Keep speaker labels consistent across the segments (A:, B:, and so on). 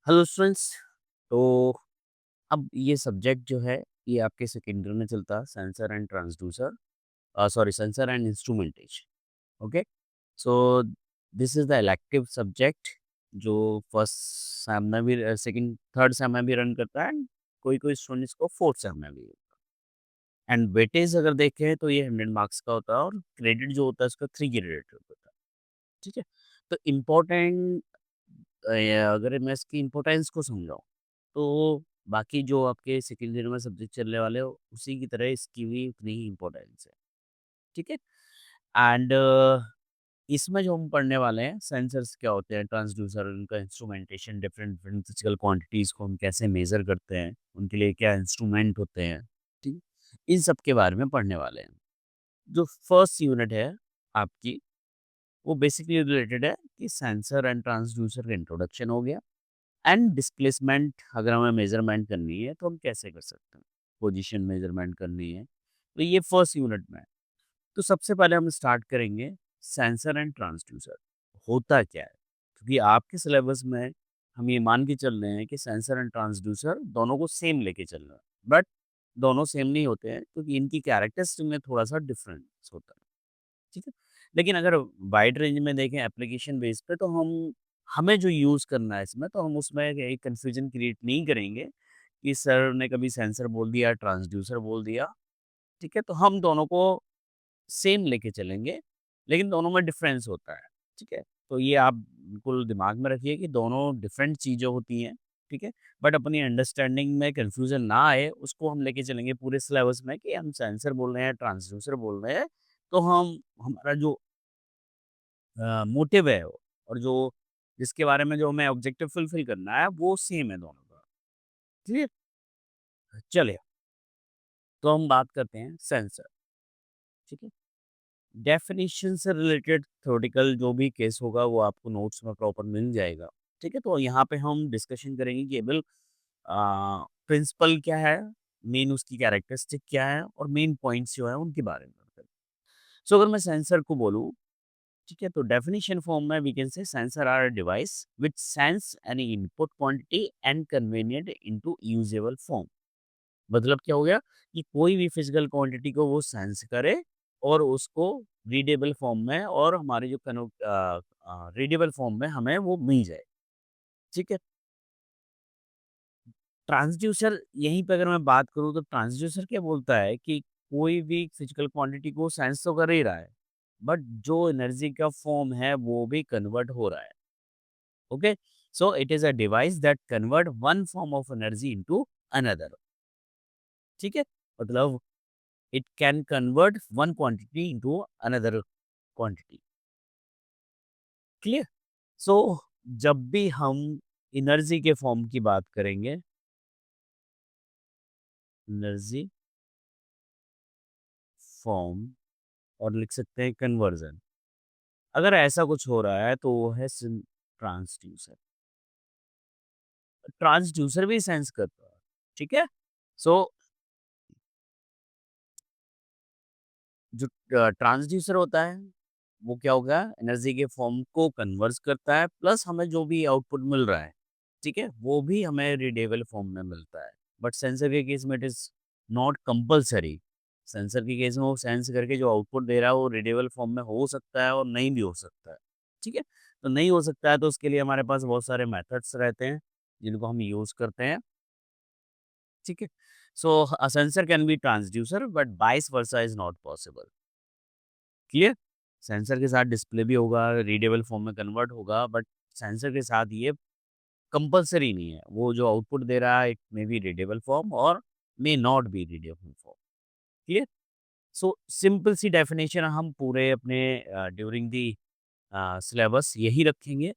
A: Hello students. तो अब ये सब्जेक्ट जो है ये आपके सेकेंड ईयर में चलता है, sensor and transducer, sorry sensor and instrumentation. Okay, so this is the elective subject जो फर्स्ट सेम में भी, सेकंड थर्ड सेम में भी रन करता है एंड कोई कोई स्टूडेंट्स को फोर्थ सेम में भी। एंड वेटेज अगर देखें तो ये 100 मार्क्स का होता है और क्रेडिट जो होता है उसका 3 क्रेडिट होता है। ठीक है, तो इम्पोर्टेंट, अगर मैं इसकी इम्पोर्टेंस को समझाऊँ, तो बाकी जो आपके सेकंड ईयर में सब्जेक्ट चलने वाले हो, उसी की तरह इसकी भी उतनी ही इम्पोर्टेंस है, ठीक है? एंड इसमें जो हम पढ़ने वाले हैं, सेंसर्स क्या होते हैं, ट्रांसड्यूसर, उनका instrumentation, different different physical quantities को हम कैसे मेज़र करते हैं, उनके लिए क्या इंस्ट्रूमेंट होते हैं, ठीक? इन सब के बारे में पढ़ने वाले हैं। जो फर्स्ट यूनिट है आपकी, वो बेसिकली रिलेटेड है कि सेंसर एंड ट्रांसड्यूसर का इंट्रोडक्शन हो गया। एंड डिस्प्लेसमेंट अगर हमें मेजरमेंट करनी है तो हम कैसे कर सकते हैं, पोजीशन मेजरमेंट करनी है, तो ये फर्स्ट यूनिट में है। तो सबसे पहले हम स्टार्ट करेंगे सेंसर एंड ट्रांसड्यूसर होता क्या है, क्योंकि आपके सिलेबस में हम ये मान के चल रहे हैं कि सेंसर एंड ट्रांसड्यूसर दोनों को सेम लेके चल रहा है, बट दोनों सेम नहीं होते हैं क्योंकि इनकी कैरेक्टरिस्टिक में थोड़ा सा डिफरेंस होता है, ठीक है? लेकिन अगर वाइड रेंज में देखें एप्लीकेशन बेस पे, तो हमें जो यूज़ करना है इसमें, तो हम उसमें एक कन्फ्यूजन क्रिएट नहीं करेंगे कि सर ने कभी सेंसर बोल दिया, ट्रांसड्यूसर बोल दिया, ठीक है? तो हम दोनों को सेम लेके चलेंगे, लेकिन दोनों में डिफरेंस होता है, ठीक है? तो ये आप बिल्कुल दिमाग में रखिए कि दोनों डिफरेंट चीज़ें होती हैं, ठीक है? बट अपनी अंडरस्टैंडिंग में कन्फ्यूजन ना आए, उसको हम लेके चलेंगे पूरे सिलेबस में कि हम सेंसर बोल रहे हैं, ट्रांसड्यूसर बोल रहे हैं, तो हम हमारा जो मोटिव है और जो जिसके बारे में जो हमें ऑब्जेक्टिव फुलफिल करना है, वो सेम है दोनों का। क्लियर? चलिए, तो हम बात करते हैं सेंसर, ठीक है? डेफिनिशन से रिलेटेड थ्योरेटिकल जो भी केस होगा वो आपको नोट्स में प्रॉपर मिल जाएगा, ठीक है? तो यहाँ पे हम डिस्कशन करेंगे कि केवल प्रिंसिपल क्या है, मेन उसकी कैरेक्टरिस्टिक क्या है और मेन पॉइंट्स जो है उनके बारे में। सो अगर मैं सेंसर को बोलूँ, ठीक है, तो डेफिनेशन फॉर्म में we can say sensor are a device which sense any input quantity and convenient into usable form. मतलब क्या हो गया कि कोई भी फिजिकल क्वांटिटी को वो सेंस करे और उसको रीडेबल फॉर्म में और हमारे जो रीडेबल फॉर्म में हमें वो मिल जाए, ठीक है? ट्रांसड्यूसर, यहीं पे अगर मैं बात करूँ तो ट्रांसड्यूसर क्या बोलता है कि कोई भी फिजिकल क्वांटिटी को सेंस तो कर ही रहा है, बट जो एनर्जी का फॉर्म है वो भी कन्वर्ट हो रहा है। Okay, so it is a device that convert one form of energy into another. ठीक है, मतलब it can convert one quantity into another quantity. Clear? So जब भी हम एनर्जी के फॉर्म की बात करेंगे, एनर्जी फॉर्म, और लिख सकते हैं कन्वर्जन, अगर ऐसा कुछ हो रहा है तो वो है ट्रांसड्यूसर। ट्रांसड्यूसर भी सेंस करता है, ठीक है? सो जो ट्रांसड्यूसर होता है, वो क्या होगा, एनर्जी के फॉर्म को कन्वर्ट करता है, प्लस हमें जो भी आउटपुट मिल रहा है, ठीक है, वो भी हमें रीडेबल फॉर्म में मिलता है। बट सेंसर के केस में it is not compulsory. Sensor के केस में वो सेंस करके जो आउटपुट दे रहा है वो रीडेबल फॉर्म में हो सकता है और नहीं भी हो सकता है, ठीक है? तो नहीं हो सकता है तो उसके लिए हमारे पास बहुत सारे मेथड्स रहते हैं, जिनको हम यूज़ करते हैं, ठीक है? So a sensor can be transducer but vice versa is not possible. Clear? Sensor के साथ डिस्प्ले भी होगा, रीडेबल फॉर्म में कन्वर्ट होगा, बट सेंसर के साथ ये कंपल्सरी नहीं है। वो जो आउटपुट दे रहा है, it may be readable form और may not be readable form. Clear? So simple सी डेफिनेशन हम पूरे अपने ड्यूरिंग दी सिलेबस यही रखेंगे,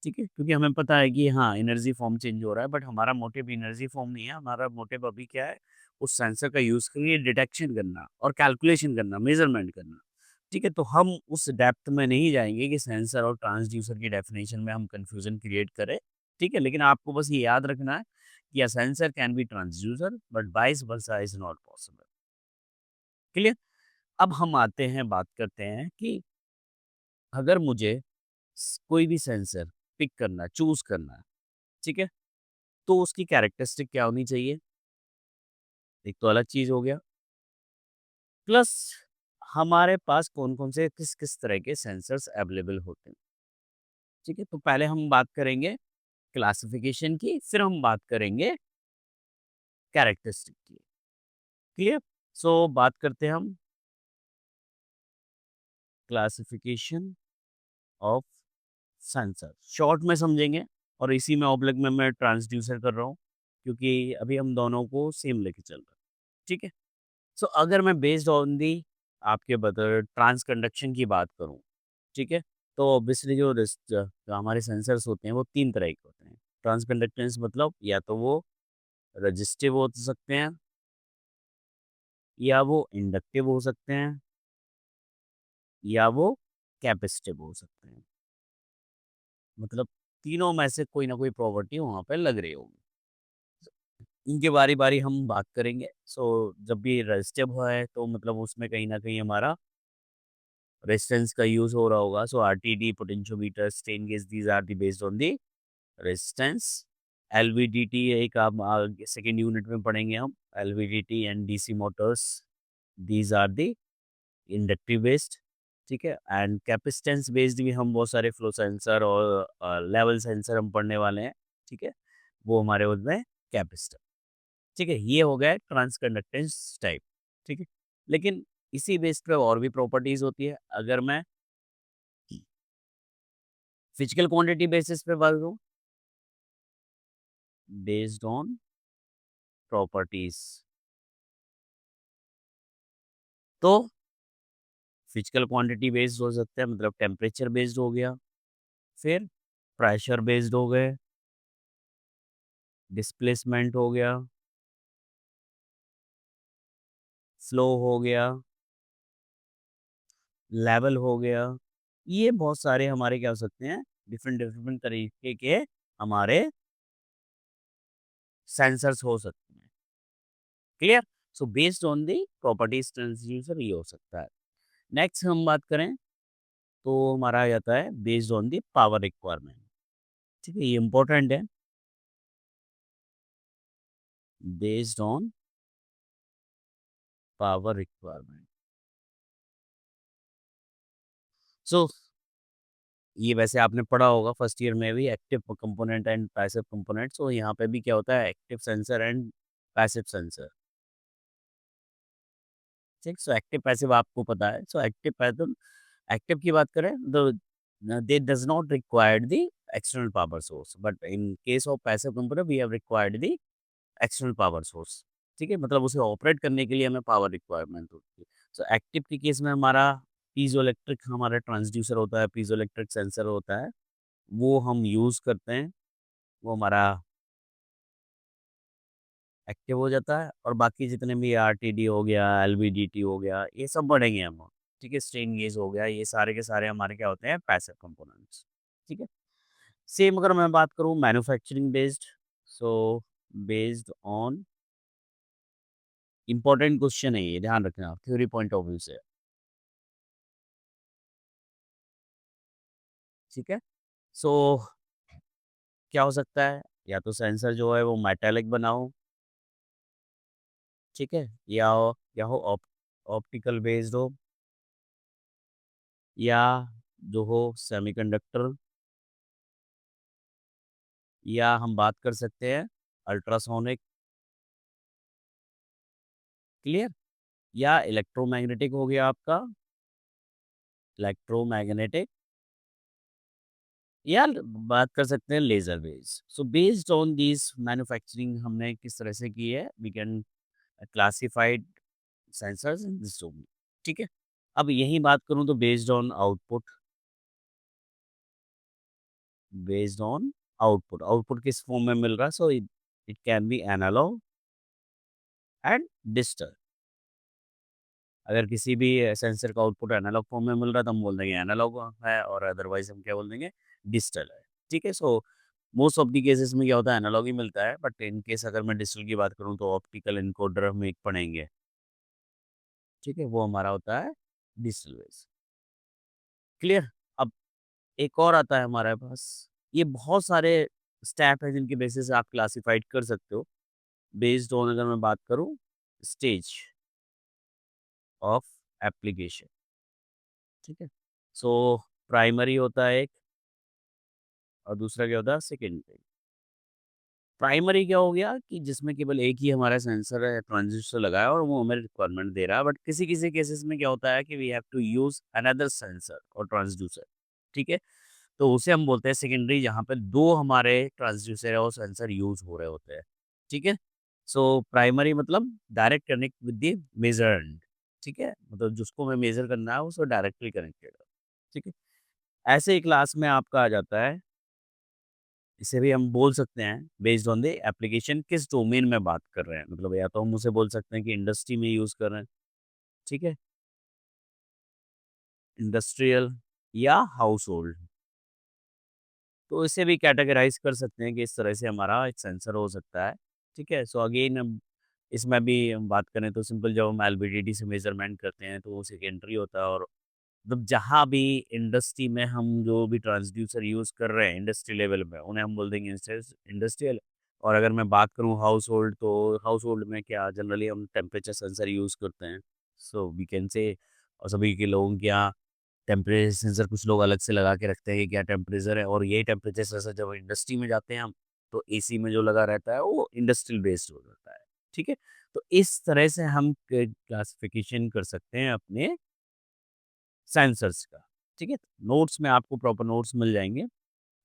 A: ठीक है? क्योंकि हमें पता है कि हाँ, एनर्जी फॉर्म चेंज हो रहा है, बट हमारा मोटिव एनर्जी फॉर्म नहीं है, हमारा मोटिव अभी क्या है, उस सेंसर का यूज़ करके डिटेक्शन करना और कैलकुलेशन करना, मेज़रमेंट करना, ठीक है? तो हम उस डेप्थ में नहीं जाएँगे कि सेंसर और ट्रांसड्यूसर की डेफिनेशन में हम कन्फ्यूज़न क्रिएट करें, ठीक है? लेकिन आपको बस ये याद रखना है कि a sensor can be transducer but vice versa is not possible. Clear? अब हम आते हैं, बात करते हैं कि अगर मुझे कोई भी सेंसर पिक करना, चूज़ करना है, ठीक है? तो उसकी कैरेक्टरिस्टिक क्या होनी चाहिए? एक तो अलग चीज़ हो गया, प्लस हमारे पास कौन-कौन से किस-किस तरह के सेंसर्स अवेलेबल होते हैं, ठीक है? तो पहले हम बात करेंगे क्लासिफिकेशन की, फिर हम बात करेंगे कैरेक्टरिस्टिक की, क्लियर? सो बात करते हैं हम क्लासिफिकेशन ऑफ सेंसर, शॉर्ट में समझेंगे और इसी में ऑब्लिक में मैं ट्रांसड्यूसर कर रहा हूँ, क्योंकि अभी हम दोनों को सेम लेके चल रहे हैं, ठीक है? सो अगर मैं बेस्ड ऑन दी आपके बता ट्रांस कंडक्शन की बात करूँ, ठीक है? तो ऑब्वियसली जो हमारे सेंसर्स होते हैं वो 3 तरह के होते हैं। ट्रांस कंडक्टेंस मतलब या तो वो रेजिस्टिव हो सकते हैं, या वो इंडक्टिव हो सकते हैं, या वो कैपेसिटिव हो सकते हैं। मतलब तीनों में से कोई ना कोई प्रॉपर्टी वहाँ पे लग रही होगी। इनकी बारी-बारी हम बात करेंगे। जब भी रेजिस्टिव है तो मतलब उसमें कहीं न कहीं हमारा रेजिस्टेंस का यूज़ हो रहा होगा। RTD, potentiometer, strain gauge these are the based on the resistance. LVDT एक आप सेकंड यूनिट में पढ़ेंगे हम। LVDT and DC motors, these are the inductive based, ठीक है? एंड कैपेसिटेंस बेस्ड भी हम बहुत सारे फ्लो सेंसर और लेवल सेंसर हम पढ़ने वाले हैं, ठीक है? वो हमारे उसमें कैपेसिटर, ठीक है? ये हो गया ट्रांस कंडक्टेंस टाइप, ठीक है? लेकिन इसी बेस पे और भी प्रॉपर्टीज़ होती है। अगर मैं फिजिकल क्वांटिटी बेसिस पे बात करूँ, बेस्ड ऑन प्रॉपर्टीज़, तो फिजिकल क्वांटिटी बेस्ड हो सकते हैं, मतलब टेम्परेचर बेस्ड हो गया, फिर प्रेशर बेस्ड हो गए, डिस्प्लेसमेंट हो गया, फ्लो हो गया, लेवल हो गया। ये बहुत सारे हमारे क्या हो सकते हैं, डिफरेंट डिफरेंट तरीके के हमारे सेंसर्स हो सकते हैं। Clear? So based on the properties transducer ये हो सकता है। नेक्स्ट हम बात करें तो हमारा आ जाता है based on the power requirement, ठीक है? ये इंपॉर्टेंट है। Based on power requirement, so ये वैसे आपने पढ़ा होगा फर्स्ट ईयर में भी, active component and passive component. So यहाँ पे भी क्या होता है, active sensor and passive sensor, ठीक? सो एक्टिव पैसिव आपको पता है। सो एक्टिव पैसिव, एक्टिव की बात करें तो दे does not required the external power source, but in case of passive component we have required the external power source, ठीक है? मतलब उसे ऑपरेट करने के लिए हमें पावर रिक्वायरमेंट होती है। सो एक्टिव के केस में हमारा पीज़ोइलेक्ट्रिक हमारा ट्रांसड्यूसर होता है, पीज़ोइलेक्ट्रिक सेंसर होता है, वो हम यूज़ करते हैं, वो हमारा एक्टिव हो जाता है। और बाकी जितने भी आरटीडी हो गया, एलवीडीटी हो गया, ये सब पढ़ेंगे हम, ठीक है? स्ट्रेन गेज हो गया, ये सारे के सारे हमारे क्या होते हैं, पैसिव कंपोनेंट्स, ठीक है? सेम अगर मैं बात करूँ manufacturing based, so based on important question है ये, ध्यान रखना थ्योरी पॉइंट ऑफ व्यू से, ठीक है? सो क्या हो सकता है, या तो सेंसर जो है वो मेटालिक बना हो, ठीक है? या हो ऑप्टिकल बेस्ड हो, या जो हो सेमीकंडक्टर, या हम बात कर सकते हैं अल्ट्रासोनिक, क्लियर? या इलेक्ट्रोमैग्नेटिक हो गया आपका, इलेक्ट्रोमैग्नेटिक, या बात कर सकते हैं laser based. So based on this manufacturing हमने किस तरह से की है, we can classified sensors in this domain, ठीक है? अब यही बात करूं तो based on output, based on output, output किस फॉर्म में मिल रहा है, so it it can be analogue and digital. अगर किसी भी सेंसर का आउटपुट एनालॉग फॉर्म में मिल रहा है तो हम बोल देंगे एनालॉग है, और अदरवाइज हम क्या बोल देंगे, डिजिटल है, ठीक है? So most of the cases में क्या होता है, एनालॉग ही मिलता है, बट इन केस अगर मैं डिजिटल की बात करूँ तो ऑप्टिकल इनकोडर हम एक पढ़ेंगे, ठीक है? वो हमारा होता है डिजिटल बेस, क्लियर? अब एक और आता है हमारे पास, ये बहुत सारे स्टेप है जिनके बेसिस आप क्लासिफाइड कर सकते हो। बेस्ड ऑन अगर मैं बात करूँ स्टेज ऑफ एप्लीकेशन, ठीक है? सो प्राइमरी होता है एक और दूसरा क्या होता है सेकेंडरी। प्राइमरी क्या हो गया कि जिसमें केवल एक ही हमारा सेंसर है, ट्रांजिस्टर लगा है और वो हमें रिक्वायरमेंट दे रहा है। बट किसी-किसी केसेस में क्या होता है कि we have to use another sensor और ट्रांसड्यूसर, ठीक है? तो उसे हम बोलते हैं सेकेंडरी, जहाँ पे 2 हमारे ट्रांसड्यूसर और सेंसर यूज़ हो रहे होते हैं, ठीक है? सो प्राइमरी मतलब direct connect with the measure end, ठीक है? मतलब जिसको हमें मेज़र करना है, उसको डायरेक्टली कनेक्टेड है, ठीक है? ऐसे ही क्लास में आपका आ जाता है, इसे भी हम बोल सकते हैं बेस्ड ऑन द एप्लीकेशन किस डोमेन में बात कर रहे हैं। मतलब या तो हम उसे बोल सकते हैं कि इंडस्ट्री में यूज़ कर रहे हैं, ठीक है? इंडस्ट्रियल या हाउसहोल्ड। तो इसे भी कैटेगराइज़ कर सकते हैं कि इस तरह से हमारा एक सेंसर हो सकता है, ठीक है? सो अगेन अब इसमें भी हम बात करें तो सिंपल जब हम एलवीडीटी से मेज़रमेंट करते हैं तो वो सेकेंडरी होता है। और मतलब जहाँ भी इंडस्ट्री में हम जो भी ट्रांसड्यूसर यूज़ कर रहे हैं इंडस्ट्री लेवल में, उन्हें हम बोल देंगे इंडस्ट्रियल। और अगर मैं बात करूँ हाउसहोल्ड, तो हाउसहोल्ड में क्या जनरली हम टेम्परेचर सेंसर यूज़ करते हैं। सो वी कैन से और सभी के लोगों के यहाँ टेम्परेचर सेंसर कुछ लोग अलग से लगा के रखते हैं कि क्या टेम्परेचर है। और ये टेम्परेचर सेंसर जब इंडस्ट्री में जाते हैं हम, तो एसी में जो लगा रहता है वो इंडस्ट्रियल बेस्ड हो जाता है, ठीक है? तो इस तरह से हम क्लासिफिकेशन कर सकते हैं अपने सेंसर्स का, ठीक है? नोट्स में आपको प्रॉपर नोट्स मिल जाएँगे।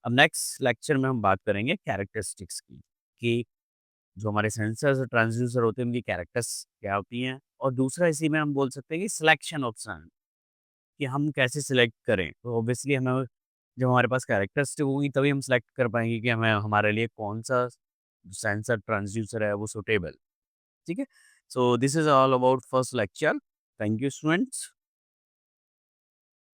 A: अब नेक्स्ट लेक्चर में हम बात करेंगे कैरेक्टरिस्टिक्स की, कि जो हमारे सेंसर्स और ट्रांसड्यूसर होते हैं उनकी कैरेक्टर्स क्या होती हैं। और दूसरा इसी में हम बोल सकते हैं कि सिलेक्शन ऑप्शन, कि हम कैसे सिलेक्ट करें। तो ऑब्वियसली हमें जब हमारे पास कैरेक्टरिस्टिक होंगी तभी हम सिलेक्ट कर पाएँगे कि हमें हमारे लिए कौन-सा सेंसर ट्रांसड्यूसर है वो सूटेबल, ठीक है? So this is all about first lecture. Thank you students.